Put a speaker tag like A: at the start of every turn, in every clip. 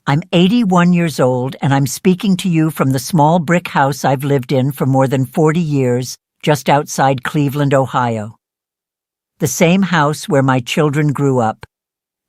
A: I'm 81 years old, and I'm speaking to you from the small brick house I've lived in for more than 40 years, just outside Cleveland, Ohio. The same house where my children grew up.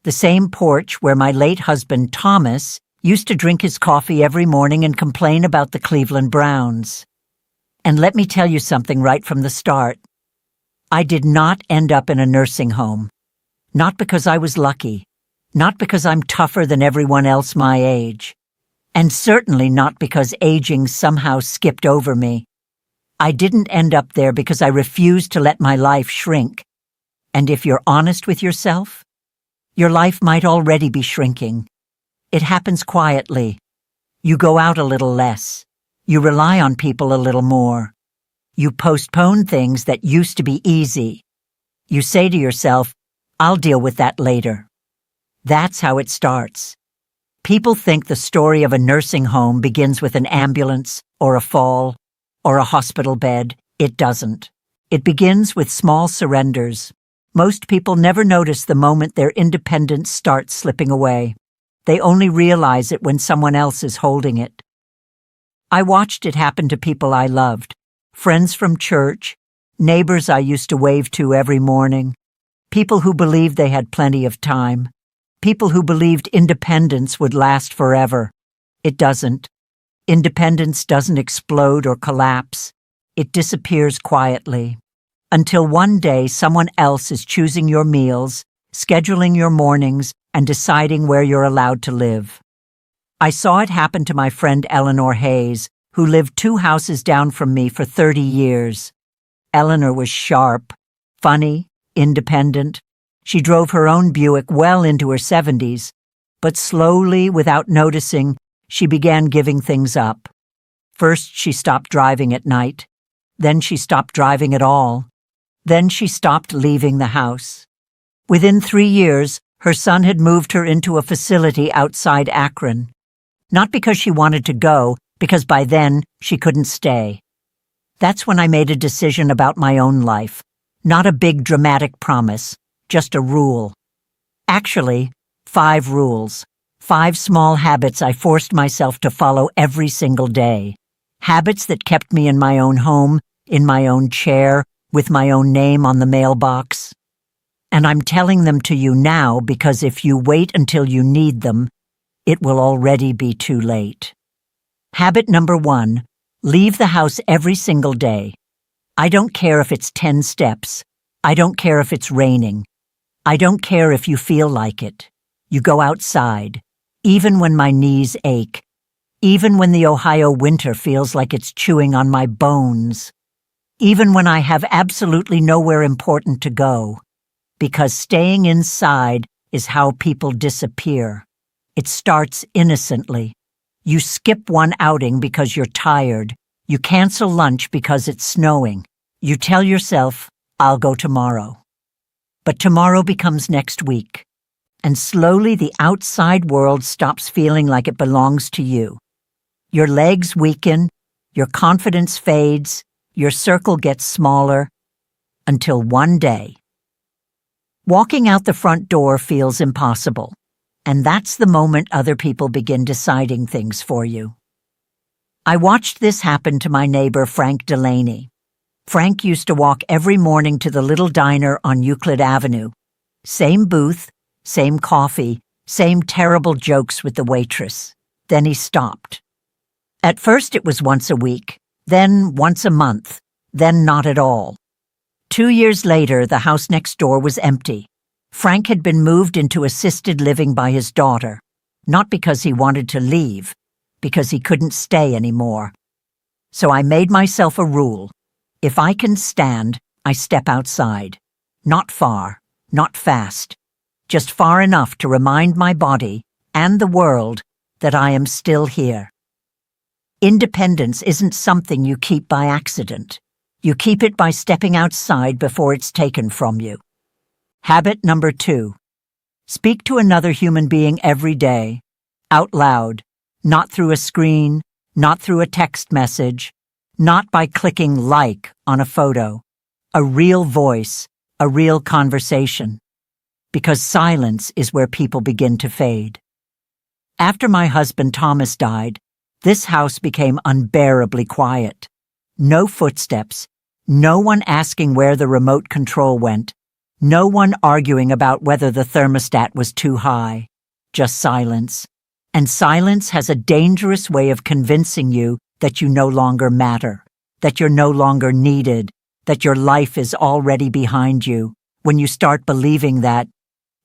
A: The same porch where my late husband, Thomas, used to drink his coffee every morning and complain about the Cleveland Browns. And let me tell you something right from the start. I did not end up in a nursing home. Not because I was lucky. Not because I'm tougher than everyone else my age. And certainly not because aging somehow skipped over me. I didn't end up there because I refused to let my life shrink. And if you're honest with yourself, your life might already be shrinking. It happens quietly. You go out a little less. You rely on people a little more. You postpone things that used to be easy. You say to yourself, I'll deal with that later. That's how it starts. People think the story of a nursing home begins with an ambulance, or a fall, or a hospital bed. It doesn't. It begins with small surrenders. Most people never notice the moment their independence starts slipping away. They only realize it when someone else is holding it. I watched it happen to people I loved, friends from church, neighbors I used to wave to every morning, people who believed they had plenty of time, people who believed independence would last forever. It doesn't. Independence doesn't explode or collapse. It disappears quietly. Until one day someone else is choosing your meals, scheduling your mornings, and deciding where you're allowed to live. I saw it happen to my friend Eleanor Hayes, who lived 2 houses down from me for 30 years. Eleanor was sharp, funny, independent. She drove her own Buick well into her 70s, but slowly, without noticing, she began giving things up. First, she stopped driving at night. Then she stopped driving at all. Then she stopped leaving the house. Within 3 years, her son had moved her into a facility outside Akron. Not because she wanted to go, because by then she couldn't stay. That's when I made a decision about my own life. Not a big dramatic promise, just a rule. Actually, 5 rules. 5 small habits I forced myself to follow every single day. Habits that kept me in my own home, in my own chair, with my own name on the mailbox. And I'm telling them to you now because if you wait until you need them, it will already be too late. Habit number 1, leave the house every single day. I don't care if it's 10 steps. I don't care if it's raining. I don't care if you feel like it. You go outside, even when my knees ache, even when the Ohio winter feels like it's chewing on my bones, even when I have absolutely nowhere important to go, because staying inside is how people disappear. It starts innocently. You skip one outing because you're tired. You cancel lunch because it's snowing. You tell yourself, I'll go tomorrow. But tomorrow becomes next week, and slowly the outside world stops feeling like it belongs to you. Your legs weaken, your confidence fades, your circle gets smaller, until one day. Walking out the front door feels impossible. And that's the moment other people begin deciding things for you. I watched this happen to my neighbor Frank Delaney. Frank used to walk every morning to the little diner on Euclid Avenue. Same booth, same coffee, same terrible jokes with the waitress. Then he stopped. At first it was once a week, then once a month, then not at all. 2 years later, the house next door was empty. Frank had been moved into assisted living by his daughter, not because he wanted to leave, because he couldn't stay anymore. So I made myself a rule. If I can stand, I step outside. Not far, not fast, just far enough to remind my body and the world that I am still here. Independence isn't something you keep by accident. You keep it by stepping outside before it's taken from you. Habit number 2. Speak to another human being every day, out loud, not through a screen, not through a text message, not by clicking like on a photo. A real voice, a real conversation. Because silence is where people begin to fade. After my husband Thomas died, this house became unbearably quiet. No footsteps, no one asking where the remote control went, no one arguing about whether the thermostat was too high. Just silence. And silence has a dangerous way of convincing you that you no longer matter, that you're no longer needed, that your life is already behind you. When you start believing that,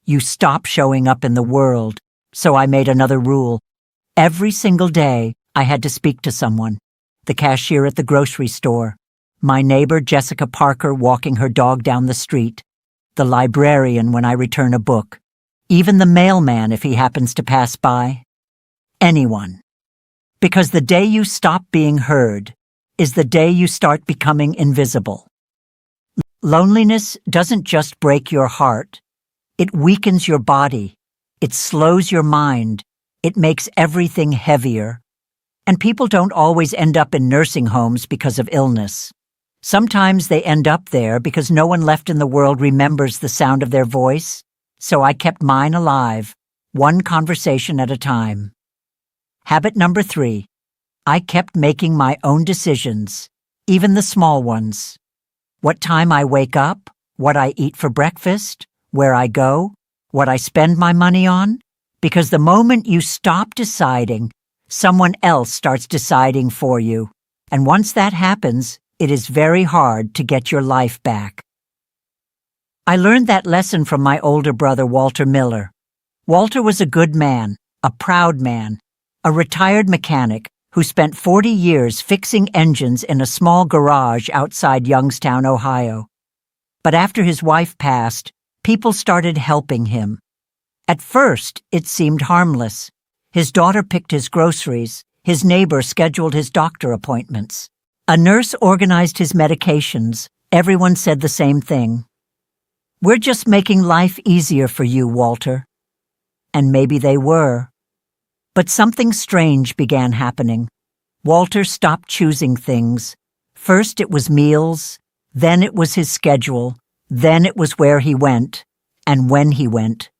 A: you stop showing up in the world. So I made another rule. Every single day, I had to speak to someone. The cashier at the grocery store, my neighbor Jessica Parker walking her dog down the street, the librarian when I return a book, even the mailman if he happens to pass by. Anyone. Because the day you stop being heard is the day you start becoming invisible. Loneliness doesn't just break your heart. It weakens your body. It slows your mind. It makes everything heavier. And people don't always end up in nursing homes because of illness. Sometimes they end up there because no one left in the world remembers the sound of their voice. So I kept mine alive, one conversation at a time. Habit number 3. I kept making my own decisions, even the small ones. What time I wake up, what I eat for breakfast, where I go, what I spend my money on. Because the moment you stop deciding, someone else starts deciding for you. And once that happens, it is very hard to get your life back. I learned that lesson from my older brother, Walter Miller. Walter was a good man, a proud man, a retired mechanic who spent 40 years fixing engines in a small garage outside Youngstown, Ohio. But after his wife passed, people started helping him. At first, it seemed harmless. His daughter picked his groceries. His neighbor scheduled his doctor appointments. A nurse organized his medications. Everyone said the same thing. "We're just making life easier for you, Walter." And maybe they were. But something strange began happening. Walter stopped choosing things. First it was meals, then it was his schedule, then it was where he went, and when he went.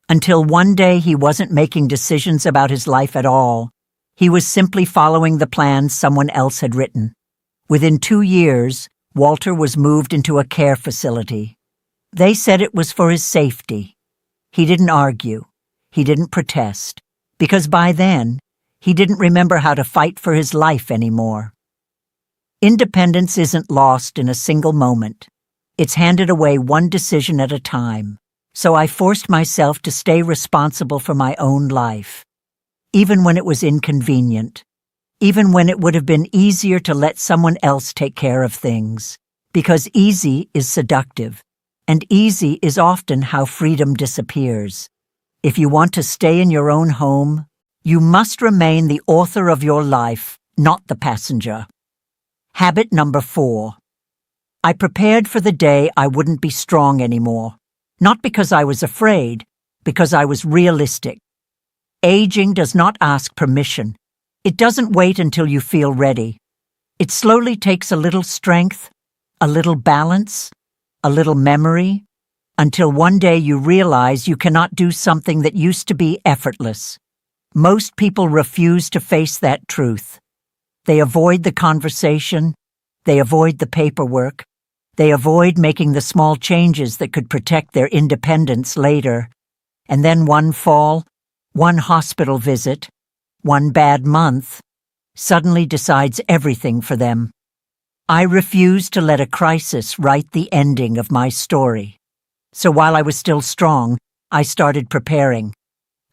A: Until one day he wasn't making decisions about his life at all. He was simply following the plans someone else had written. Within 2 years, Walter was moved into a care facility. They said it was for his safety. He didn't argue. He didn't protest. Because by then, he didn't remember how to fight for his life anymore. Independence isn't lost in a single moment. It's handed away one decision at a time. So I forced myself to stay responsible for my own life, even when it was inconvenient, even when it would have been easier to let someone else take care of things, because easy is seductive, and easy is often how freedom disappears. If you want to stay in your own home, you must remain the author of your life, not the passenger. Habit number 4. I prepared for the day I wouldn't be strong anymore. Not because I was afraid, because I was realistic. Aging does not ask permission. It doesn't wait until you feel ready. It slowly takes a little strength, a little balance, a little memory, until one day you realize you cannot do something that used to be effortless. Most people refuse to face that truth. They avoid the conversation. They avoid the paperwork. They avoid making the small changes that could protect their independence later. And then one fall, one hospital visit, one bad month, suddenly decides everything for them. I refused to let a crisis write the ending of my story. So while I was still strong, I started preparing.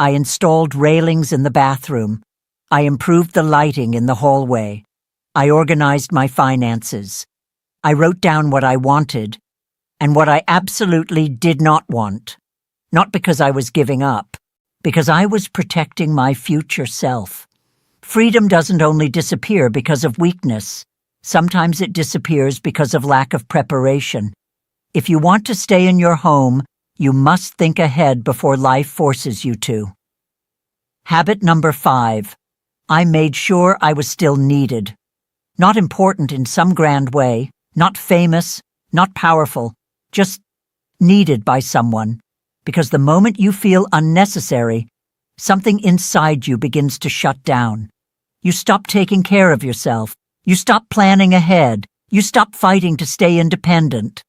A: I installed railings in the bathroom. I improved the lighting in the hallway. I organized my finances. I wrote down what I wanted and what I absolutely did not want. Not because I was giving up, because I was protecting my future self. Freedom doesn't only disappear because of weakness. Sometimes it disappears because of lack of preparation. If you want to stay in your home, you must think ahead before life forces you to. Habit number 5. I made sure I was still needed. Not important in some grand way, not famous, not powerful, just needed by someone. Because the moment you feel unnecessary, something inside you begins to shut down. You stop taking care of yourself. You stop planning ahead. You stop fighting to stay independent.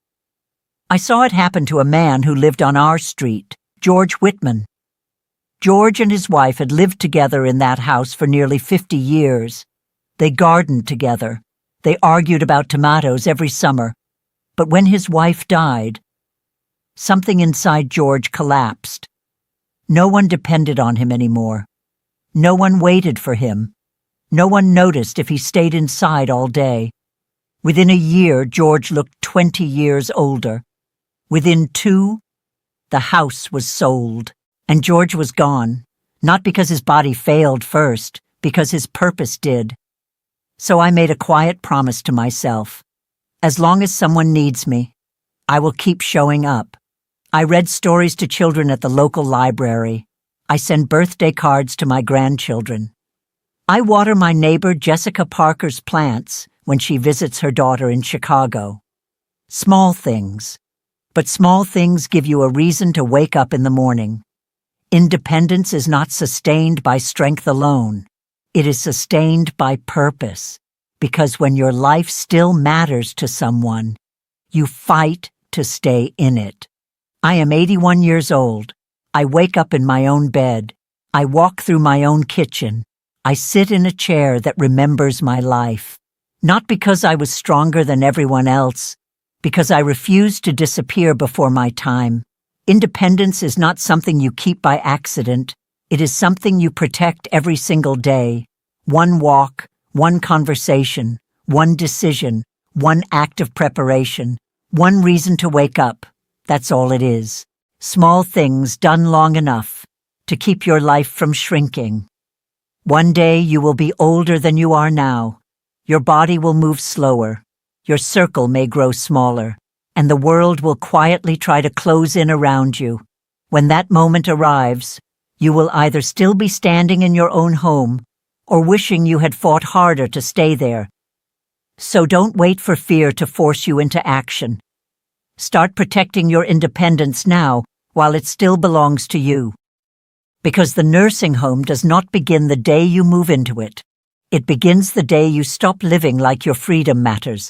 A: I saw it happen to a man who lived on our street, George Whitman. George and his wife had lived together in that house for nearly 50 years. They gardened together. They argued about tomatoes every summer. But when his wife died, something inside George collapsed. No one depended on him anymore. No one waited for him. No one noticed if he stayed inside all day. Within a year, George looked 20 years older. Within 2, the house was sold, and George was gone, not because his body failed first, because his purpose did. So I made a quiet promise to myself. As long as someone needs me, I will keep showing up. I read stories to children at the local library. I send birthday cards to my grandchildren. I water my neighbor Jessica Parker's plants when she visits her daughter in Chicago. Small things. But small things give you a reason to wake up in the morning. Independence is not sustained by strength alone. It is sustained by purpose. Because when your life still matters to someone, you fight to stay in it. I am 81 years old. I wake up in my own bed. I walk through my own kitchen. I sit in a chair that remembers my life. Not because I was stronger than everyone else, because I refused to disappear before my time. Independence is not something you keep by accident. It is something you protect every single day. One walk, one conversation, one decision, one act of preparation, one reason to wake up. That's all it is. Small things done long enough to keep your life from shrinking. One day you will be older than you are now. Your body will move slower. Your circle may grow smaller, and the world will quietly try to close in around you. When that moment arrives, you will either still be standing in your own home or wishing you had fought harder to stay there. So don't wait for fear to force you into action. Start protecting your independence now while it still belongs to you. Because the nursing home does not begin the day you move into it. It begins the day you stop living like your freedom matters.